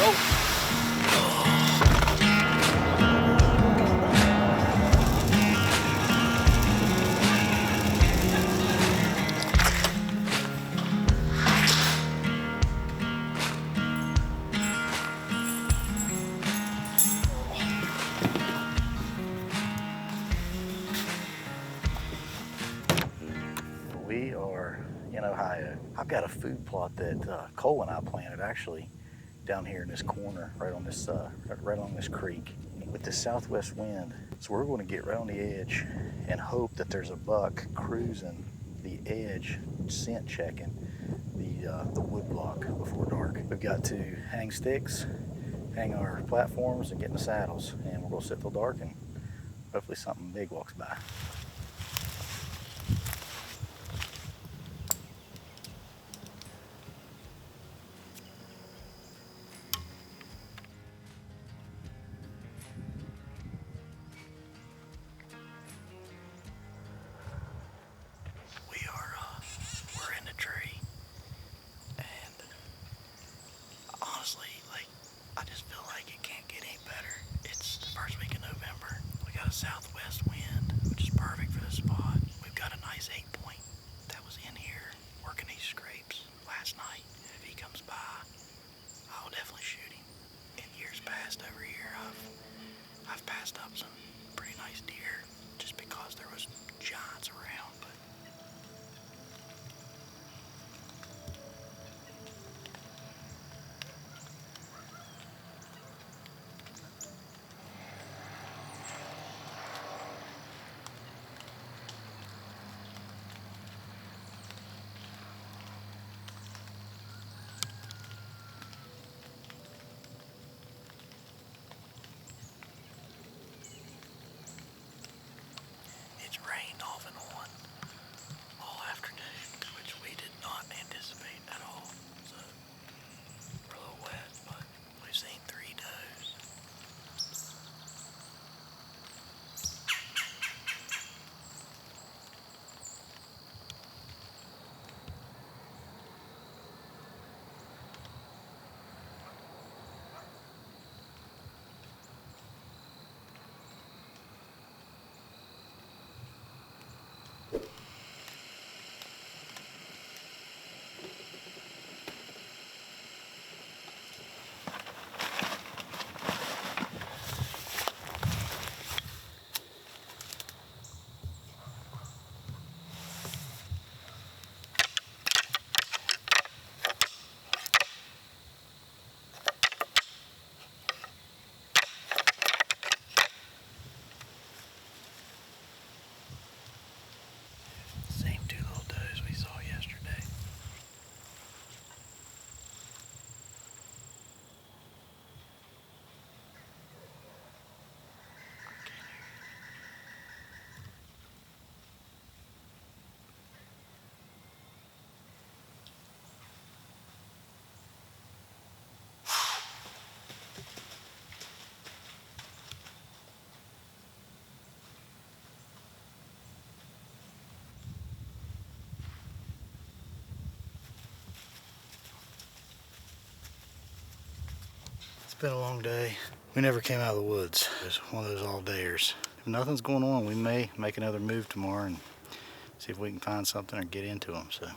We are in Ohio. I've got a food plot that Cole and I planted actually down here in this corner, right on this, right along this creek, with this southwest wind. So we're going to get right on the edge and hope that there's a buck cruising the edge, scent checking the wood block before dark. We've got to hang sticks, hang our platforms, and get in the saddles, and we're going to sit till dark, and hopefully something big walks by. We're in the tree, and honestly, I just feel like it can't get any better. It's the first week of November. We got a southwest wind, which is perfect for this spot. We've got a nice 8-point that was in here working these scrapes last night. If he comes by, I'll definitely shoot him. In years past over here, I've passed up some pretty nice deer just because there was giants around, but it's rained off and on all afternoon, which we did not anticipate at all. So we're a little wet, but we've seen 3 does. Same 2 little does we saw yesterday. It's been a long day. We never came out of the woods. It was one of those all-dayers. If nothing's going on, we may make another move tomorrow and see if we can find something or get into them. So.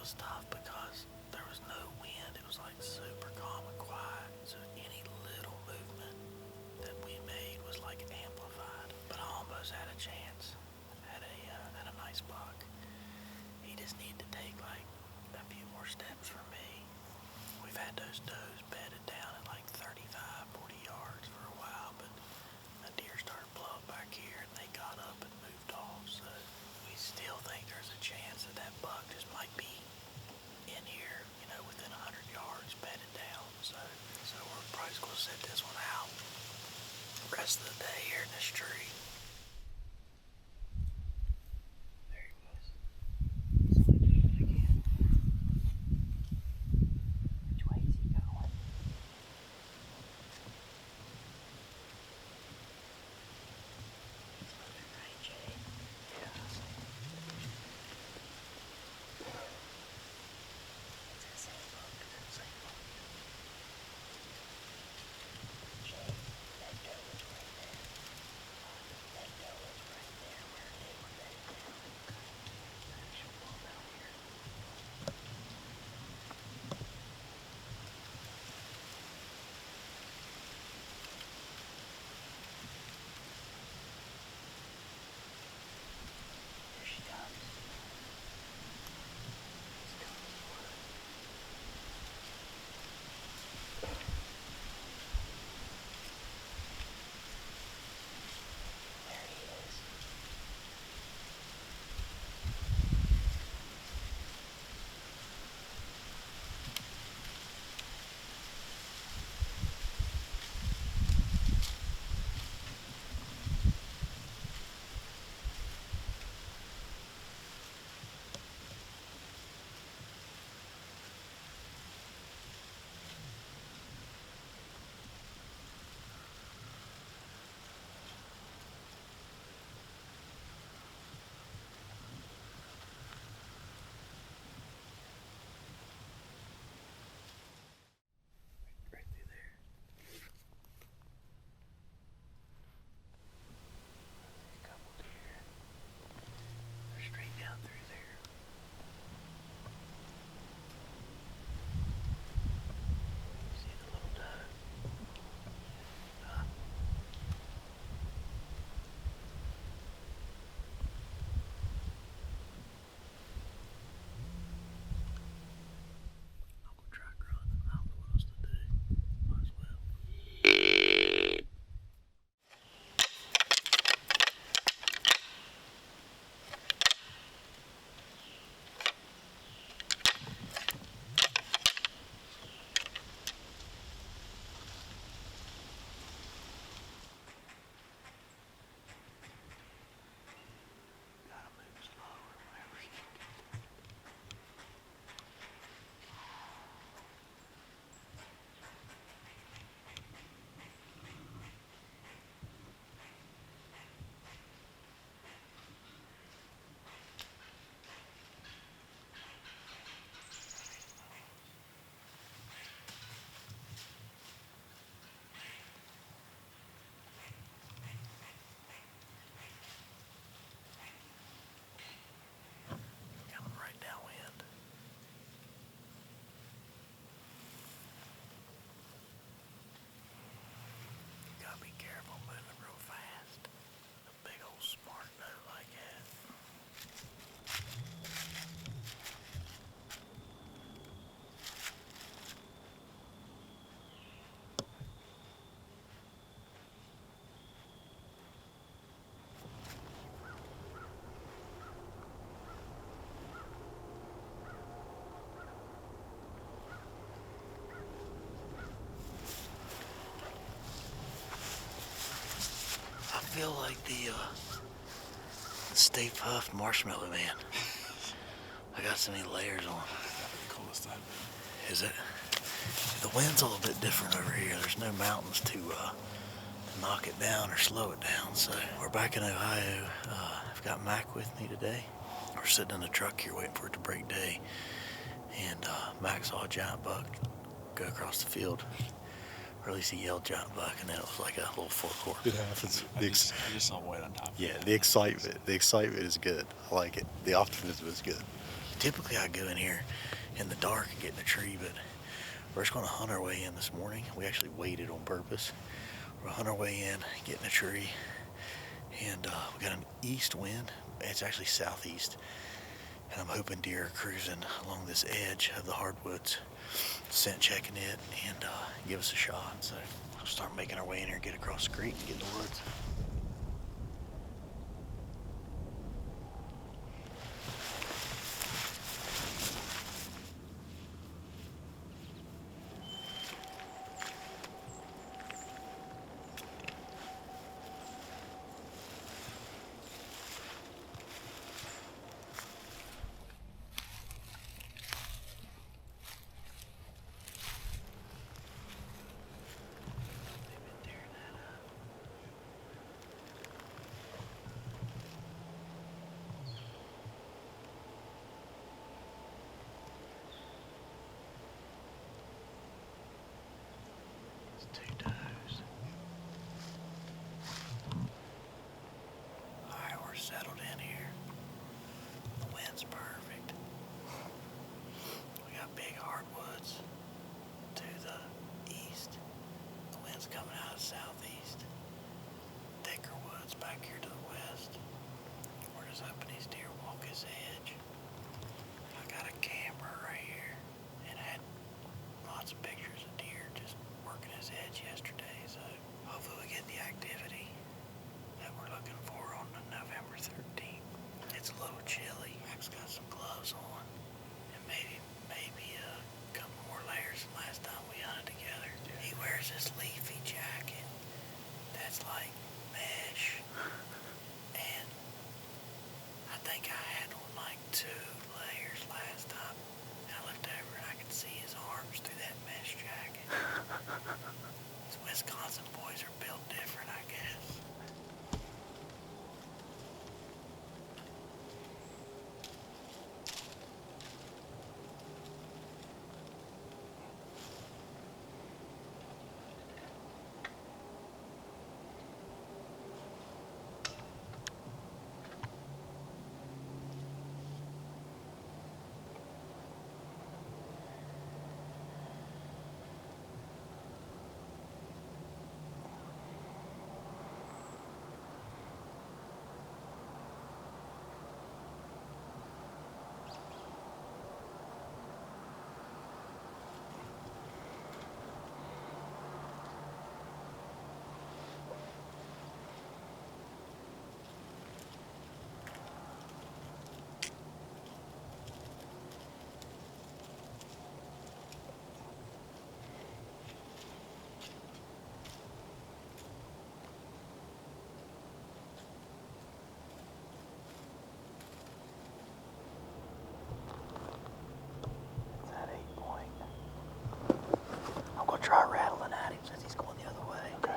was tough because there was no wind. It was like super calm and quiet. So any little movement that we made was like amplified. But I almost had a chance at a nice buck. He just needed to take like a few more steps for me. We've had those does bedded down at like 35, 40 yards for a while, but the deer started blowing back here and they got up and moved off. So we still think there's a chance that that buck just might be in here, you know, within 100 yards bedded down. So we're probably just going to set this one out the rest of the day here in this tree. There he was. So I do it again. Which way is he going? He's moving right, Jay. Yeah, I see. It's that same buck. Same buck. Jay, that doe is right there. That doe is right there where they were bedded down. Okay. She'll pull down here. Here she comes. Let's go for it. There he is. Right through there. A couple deer. They're straight down through there. See the little doe? I'm gonna try grunting. I don't know what else to do. Might as well. Gotta move slower whenever you coming right downwind. You gotta be careful moving real fast. A big old smart doe like that. I feel like the Stay Puft Marshmallow Man. I got so many layers on. Coolest time. Is it? The wind's a little bit different over here. There's no mountains to knock it down or slow it down. So we're back in Ohio. I've got Mac with me today. We're sitting in the truck here waiting for it to break day. And Mac saw a giant buck go across the field. Or at least he yelled giant buck, and then it was like a little four-quarter. It happens. I just saw white on top. Yeah, the excitement is good. I like it. The optimism is good. Typically I go in here in the dark and get in a tree, but we're just gonna hunt our way in this morning. We actually waited on purpose. We're gonna hunt our way in, get in a tree, and we got an east wind. It's actually southeast, and I'm hoping deer are cruising along this edge of the hardwoods, scent checking it, and give us a shot. So we'll start making our way in here and get across the creek and get in the woods. Two does. Alright, we're settled in here. The wind's perfect. We got big hardwoods to the east. The wind's coming out of southeast. Thicker woods back here to the west. We're just hoping these deer walk this edge. I got a camera right here and had lots of pictures of deer just working his edge yesterday, so hopefully we get the activity that we're looking for on November 13th. It's a little chilly. Mac's got some gloves on and maybe a couple more layers than last time we hunted together. He wears this leafy jacket that's like mesh, and I think I had on like 2 layers last time, and I looked over and I could see his arms through that mesh jacket. These Wisconsin boys are built different, I guess. I'm gonna try rattling at him since he's going the other way. Okay.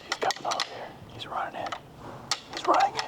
He's coming up here. He's running in. He's running in.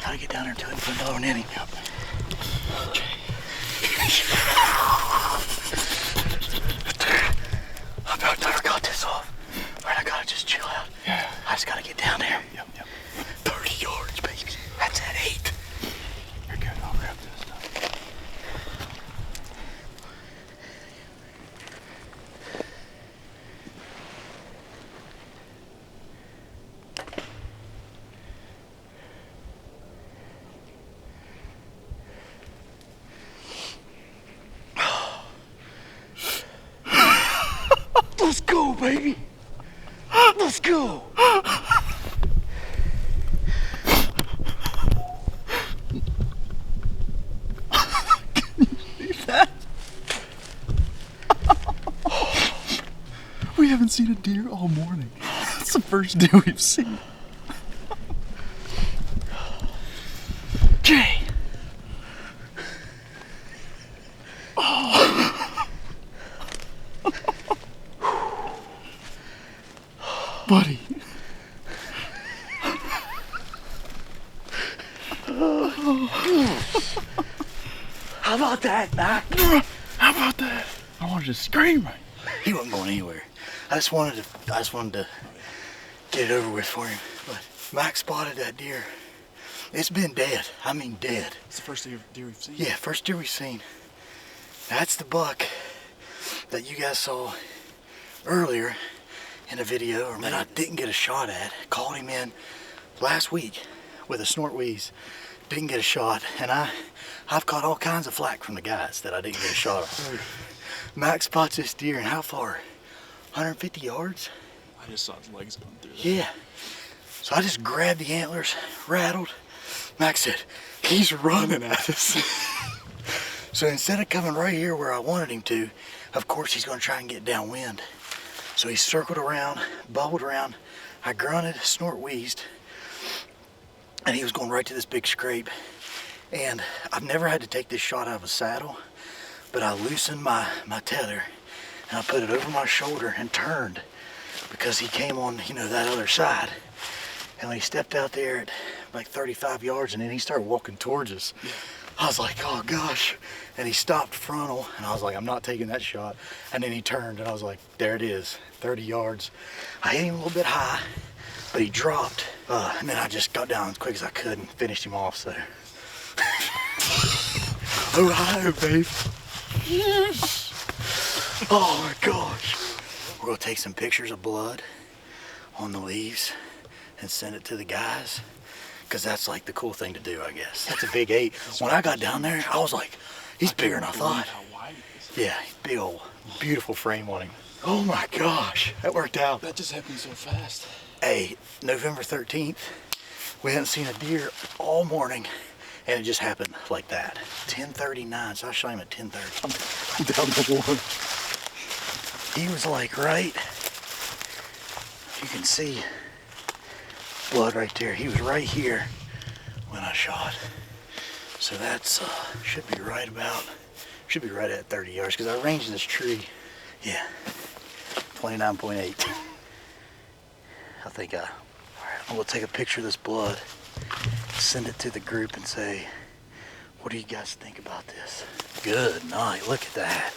Gotta get down there to it and put another one in him. Yep. Okay. I about never got this off. Alright, I gotta just chill out. Yeah. I just gotta get down there. Yep. 30 yards, baby. That's at 8. You're good. I'll grab this stuff. Let's go, baby. Let's go. We haven't seen a deer all morning. That's the first deer we've seen. Jay. Buddy. How about that, Mac? How about that? I wanted to scream right. He wasn't going anywhere. I just wanted to get it over with for him. But Mac spotted that deer. It's been dead. I mean dead. It's the first deer we've seen. Yeah, first deer we've seen. That's the buck that you guys saw earlier in a video, or that I didn't get a shot at. Called him in last week with a snort wheeze. Didn't get a shot, and I've caught all kinds of flack from the guys that I didn't get a shot at. Max spots this deer, and how far? 150 yards? I just saw his legs going through. Yeah. So I just grabbed the antlers, rattled. Max said, he's running at us. So instead of coming right here where I wanted him to, of course he's gonna try and get downwind. So he circled around, bubbled around. I grunted, snort wheezed, and he was going right to this big scrape. And I've never had to take this shot out of a saddle, but I loosened my tether and I put it over my shoulder and turned because he came on, that other side. And when he stepped out there at like 35 yards and then he started walking towards us, I was like, oh gosh. And he stopped frontal and I was like, I'm not taking that shot. And then he turned and I was like, there it is, 30 yards. I hit him a little bit high, but he dropped. And then I just got down as quick as I could and finished him off, so. Ohio, babe. Yes. Oh my gosh. We're gonna take some pictures of blood on the leaves and send it to the guys, because that's like the cool thing to do, I guess. That's a big 8. When I got down there, I was like, he's bigger than I thought. How wide it is. Yeah, big old, beautiful frame on him. Oh my gosh, that worked out. That just happened so fast. Hey, November 13th, we hadn't seen a deer all morning, and it just happened like that. 10:39, so I shot him at 10:30. I'm down to 1. He was like right, you can see blood right there. He was right here when I shot. So that's, should be right at 30 yards, because I ranged this tree, yeah, 29.8. I think all right, I'm gonna take a picture of this blood, send it to the group and say, what do you guys think about this? Good night, look at that.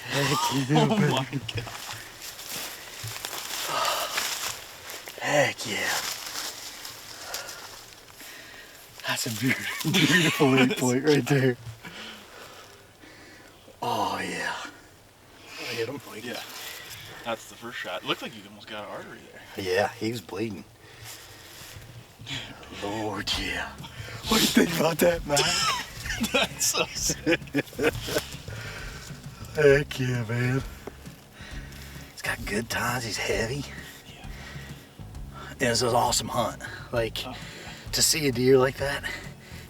Heck yeah, Oh baby. my God. Heck yeah. That's a beautiful 8 point right there. Oh yeah. I hit him. Yeah. That's the first shot. It looked like you almost got an artery there. Yeah, he was bleeding. Lord, yeah. What do you think about that, Mike? That's so sick. Heck yeah, man. He's got good tines. He's heavy. Yeah. And it's an awesome hunt. Like, Oh, to see a deer like that,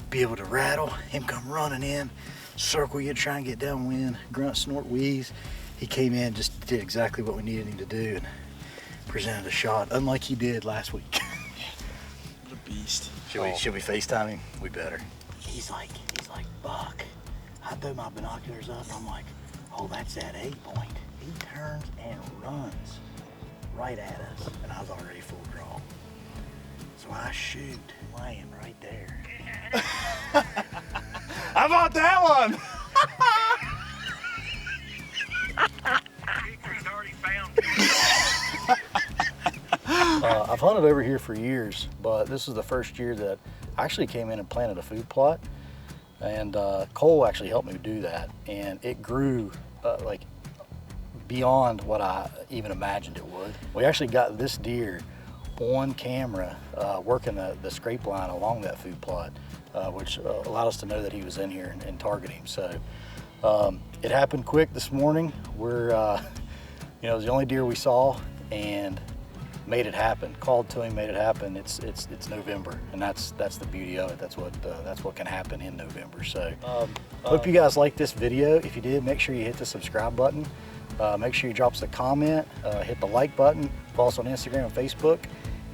be able to rattle, him come running in, circle you, try and get downwind, grunt, snort, wheeze. He came in, just did exactly what we needed him to do and presented a shot, unlike he did last week. what a beast. Should we FaceTime him? We better. He's like, Buck, I throw my binoculars up. I'm like, oh, that's that 8-point. He turns and runs right at us, and I was already full draw. So I shoot, laying right there. How about that one? He's already found I've hunted over here for years, but this is the first year that I actually came in and planted a food plot. And Cole actually helped me do that, and it grew like beyond what I even imagined it would. We actually got this deer on camera working the scrape line along that food plot, which allowed us to know that he was in here and target him. So it happened quick this morning. We're, you know, it was the only deer we saw and made it happen. Called to him, made it happen. It's November, and that's the beauty of it. That's what can happen in November. So hope you guys liked this video. If you did, make sure you hit the subscribe button. Make sure you drop us a comment, hit the like button, follow us on Instagram and Facebook.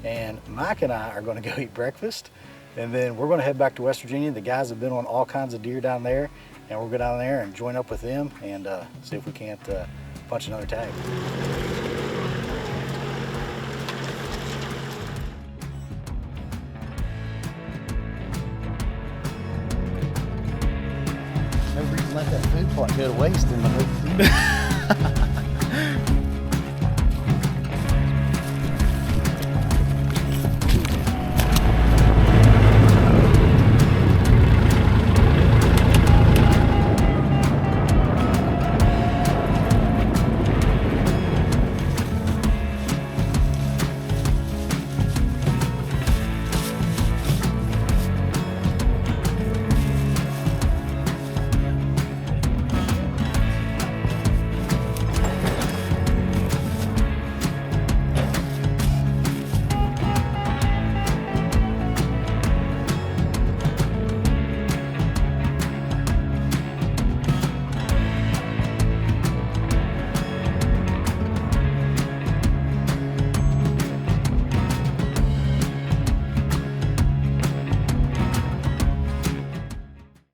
And Mike and I are going to go eat breakfast, and then we're going to head back to West Virginia. The guys have been on all kinds of deer down there, and we'll go down there and join up with them and see if we can't punch another tag. No reason to let that food plot go to waste in the